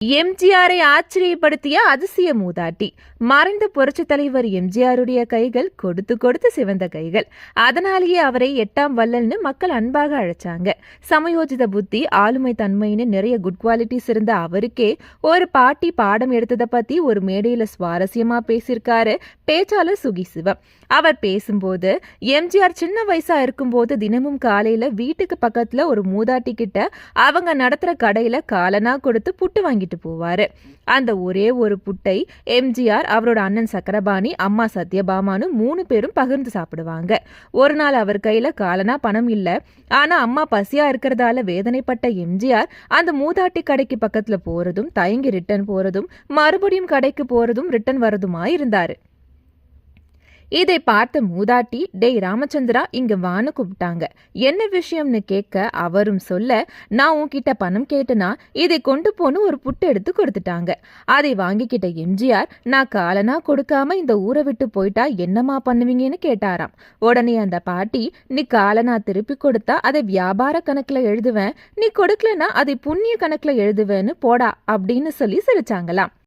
எம்ஜிஆரை ஆச்சரியப்படுத்திய அதிசய மூதாட்டி. மறைந்த புரட்சி தலைவர் எம்ஜிஆருடைய கைகள் கொடுத்து கொடுத்து சிவந்த கைகள். அதனாலேயே அவரை 8ஆம் வள்ளல்னு மக்கள் அன்பாக அழைச்சாங்க. சமயோஜித புத்தி, ஆளுமை தன்மைன்னு நிறைய குட் குவாலிட்டிஸ் இருந்த அவருக்கே ஒரு பாட்டி பாடம் எடுத்ததை பத்தி ஒரு மேடையில சுவாரஸ்யமா பேசியிருக்காரு பேச்சாளர் சுகி சிவம். அவர் பேசும்போது, எம்ஜிஆர் சின்ன வயசா இருக்கும்போது தினமும் காலையில வீட்டுக்கு பக்கத்துல ஒரு மூதாட்டி கிட்ட அவங்க நடத்துற கடையில காலனா கொடுத்து புட்டு வாங்கிட்டு போவாரு. அந்த ஒரே ஒரு புட்டை எம்ஜிஆர், அவரோட அண்ணன் சக்கரபாணி, அம்மா சத்யபாமானு 3 பேரும் பகிர்ந்து சாப்பிடுவாங்க. ஒரு நாள் அவர் கையில காலனா பணம் இல்ல. ஆனா அம்மா பசியா இருக்கிறதால வேதனைப்பட்ட எம்ஜிஆர் அந்த மூதாட்டி கடைக்கு பக்கத்துல போறதும், தயங்கி ரிட்டர்ன் போறதும், மறுபடியும் கடைக்கு போறதும் ரிட்டர்ன் வரதுமா இருந்தாரு. இதை பார்த்த மூதாட்டி, டேய் ராமச்சந்திரா, இங்க வான்னு கூப்பிட்டாங்க. என்ன விஷயம்னு கேட்க அவரும் சொல்ல, நான் உன்கிட்ட பணம் கேட்டனா இதை கொண்டு போன்னு ஒரு புட்டு எடுத்து கொடுத்துட்டாங்க. அதை வாங்கிக்கிட்ட எம்ஜிஆர், நான் காலனா கொடுக்காம இந்த ஊரை விட்டு போயிட்டா என்னமா பண்ணுவீங்கன்னு கேட்டாராம். உடனே அந்த பாட்டி, நீ காலனா திருப்பி கொடுத்தா அதை வியாபார கணக்குல எழுதுவேன், நீ கொடுக்கலனா அதை புண்ணிய கணக்குல எழுதுவேன்னு போடா அப்படின்னு சொல்லி சிரிச்சாங்களாம்.